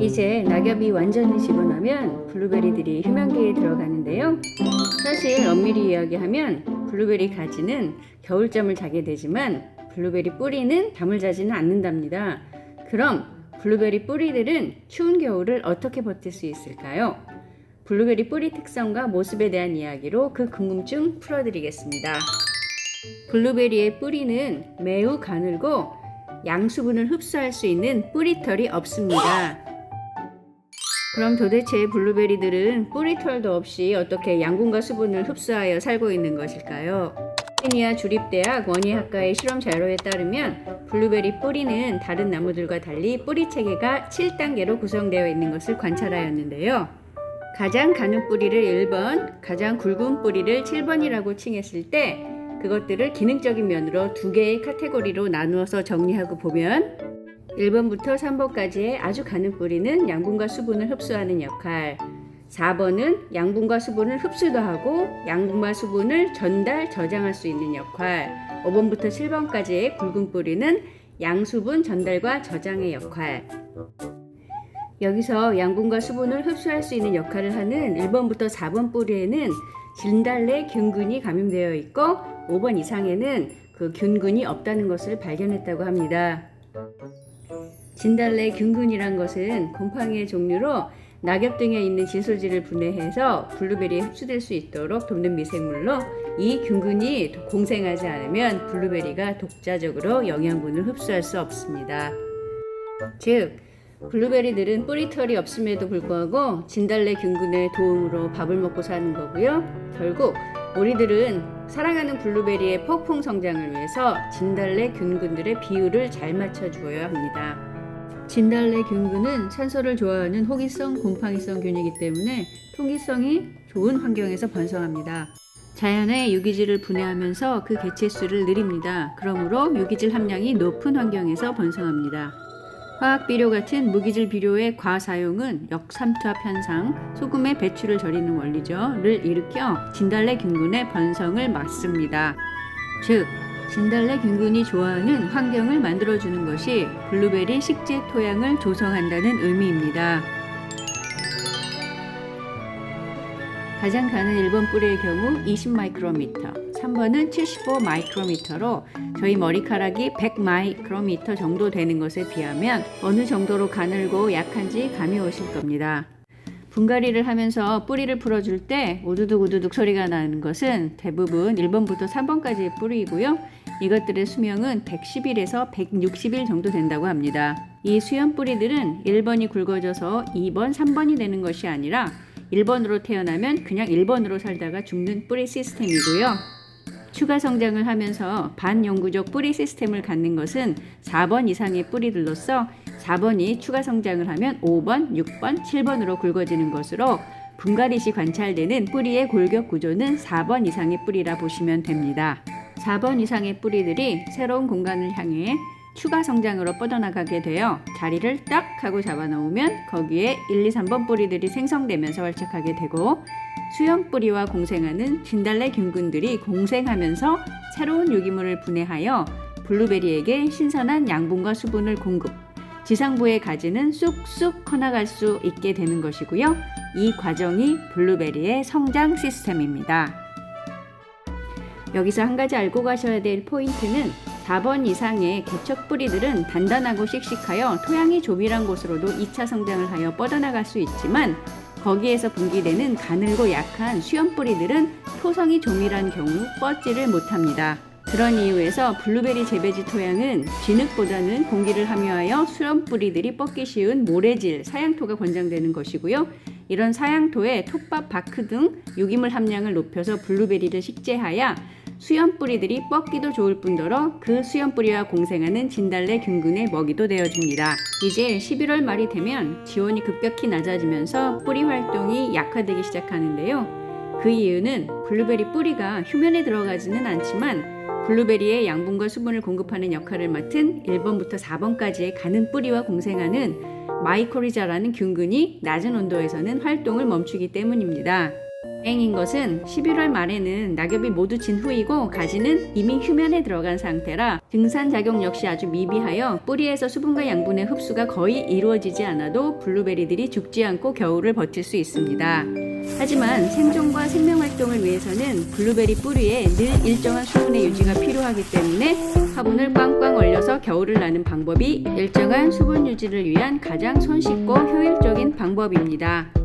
이제 낙엽이 완전히 지고 나면 블루베리들이 휴면기에 들어가는데요. 사실 엄밀히 이야기하면 블루베리 가지는 겨울잠을 자게 되지만 블루베리 뿌리는 잠을 자지는 않는답니다. 그럼 블루베리 뿌리들은 추운 겨울을 어떻게 버틸 수 있을까요? 블루베리 뿌리 특성과 모습에 대한 이야기로 그 궁금증 풀어드리겠습니다. 블루베리의 뿌리는 매우 가늘고 양수분을 흡수할 수 있는 뿌리털이 없습니다. 그럼 도대체 블루베리들은 뿌리털도 없이 어떻게 양분과 수분을 흡수하여 살고 있는 것일까요? 페니아 주립대학 원예학과의 실험 자료에 따르면 블루베리 뿌리는 다른 나무들과 달리 뿌리 체계가 7단계로 구성되어 있는 것을 관찰하였는데요. 가장 가는 뿌리를 1번, 가장 굵은 뿌리를 7번이라고 칭했을 때 그것들을 기능적인 면으로 두 개의 카테고리로 나누어서 정리하고 보면 1번부터 3번까지의 아주 가는 뿌리는 양분과 수분을 흡수하는 역할, 4번은 양분과 수분을 흡수도 하고 양분과 수분을 전달, 저장할 수 있는 역할, 5번부터 7번까지의 굵은 뿌리는 양수분 전달과 저장의 역할. 여기서 양분과 수분을 흡수할 수 있는 역할을 하는 1번부터 4번 뿌리에는 진달래 균근이 감염되어 있고 5번 이상에는 그 균근이 없다는 것을 발견했다고 합니다. 진달래 균근이란 것은 곰팡이의 종류로 낙엽 등에 있는 질소질을 분해해서 블루베리에 흡수될 수 있도록 돕는 미생물로 이 균근이 공생하지 않으면 블루베리가 독자적으로 영양분을 흡수할 수 없습니다. 즉, 블루베리들은 뿌리털이 없음에도 불구하고 진달래 균근의 도움으로 밥을 먹고 사는 거고요. 결국 우리들은 사랑하는 블루베리의 폭풍 성장을 위해서 진달래 균근들의 비율을 잘 맞춰 주어야 합니다. 진달래 균근은 산소를 좋아하는 호기성, 곰팡이성 균이기 때문에 통기성이 좋은 환경에서 번성합니다. 자연의 유기질을 분해하면서 그 개체수를 늘립니다. 그러므로 유기질 함량이 높은 환경에서 번성합니다. 화학 비료 같은 무기질 비료의 과사용은 역삼투압 현상, 소금의 배출을 절이는 원리를 일으켜 진달래 균근의 번성을 막습니다. 즉, 진달래 균근이 좋아하는 환경을 만들어주는 것이 블루베리 식재 토양을 조성한다는 의미입니다. 가장 가는 1번 뿌리의 경우 20 마이크로미터, 3번은 75 마이크로미터로 저희 머리카락이 100 마이크로미터 정도 되는 것에 비하면 어느 정도로 가늘고 약한지 감이 오실 겁니다. 분갈이를 하면서 뿌리를 풀어줄 때 우두둑 우두둑 소리가 나는 것은 대부분 1번부터 3번까지의 뿌리이고요. 이것들의 수명은 110일에서 160일 정도 된다고 합니다. 이 수연 뿌리들은 1번이 굵어져서 2번, 3번이 되는 것이 아니라 1번으로 태어나면 그냥 1번으로 살다가 죽는 뿌리 시스템이고요. 추가 성장을 하면서 반영구적 뿌리 시스템을 갖는 것은 4번 이상의 뿌리들로서 4번이 추가 성장을 하면 5번, 6번, 7번으로 굵어지는 것으로 분갈이 시 관찰되는 뿌리의 골격 구조는 4번 이상의 뿌리라 보시면 됩니다. 4번 이상의 뿌리들이 새로운 공간을 향해 추가 성장으로 뻗어나가게 되어 자리를 딱 하고 잡아놓으면 거기에 1, 2, 3번 뿌리들이 생성되면서 활착하게 되고 수영 뿌리와 공생하는 진달래 균근들이 공생하면서 새로운 유기물을 분해하여 블루베리에게 신선한 양분과 수분을 공급, 지상부의 가지는 쑥쑥 커나갈 수 있게 되는 것이고요. 이 과정이 블루베리의 성장 시스템입니다. 여기서 한 가지 알고 가셔야 될 포인트는 4번 이상의 개척 뿌리들은 단단하고 씩씩하여 토양이 조밀한 곳으로도 2차 성장을 하여 뻗어나갈 수 있지만 거기에서 분기되는 가늘고 약한 수연 뿌리들은 토성이 조밀한 경우 뻗지를 못합니다. 그런 이유에서 블루베리 재배지 토양은 진흙보다는 공기를 함유하여 수연 뿌리들이 뻗기 쉬운 모래질, 사양토가 권장되는 것이고요. 이런 사양토에 톱밥, 바크 등 유기물 함량을 높여서 블루베리를 식재하여 수연 뿌리들이 뻗기도 좋을 뿐더러 그 수연 뿌리와 공생하는 진달래 균근의 먹이도 되어줍니다. 이제 11월 말이 되면 지온이 급격히 낮아지면서 뿌리 활동이 약화되기 시작하는데요. 그 이유는 블루베리 뿌리가 휴면에 들어가지는 않지만 블루베리의 양분과 수분을 공급하는 역할을 맡은 1번부터 4번까지의 가는 뿌리와 공생하는 마이코리자라는 균근이 낮은 온도에서는 활동을 멈추기 때문입니다. 다행인 것은 11월 말에는 낙엽이 모두 진 후이고 가지는 이미 휴면에 들어간 상태라 등산작용 역시 아주 미비하여 뿌리에서 수분과 양분의 흡수가 거의 이루어지지 않아도 블루베리들이 죽지 않고 겨울을 버틸 수 있습니다. 하지만 생존과 생명활동을 위해서는 블루베리 뿌리에 늘 일정한 수분의 유지가 필요하기 때문에 화분을 꽝꽝 얼려서 겨울을 나는 방법이 일정한 수분 유지를 위한 가장 손쉽고 효율적인 방법입니다.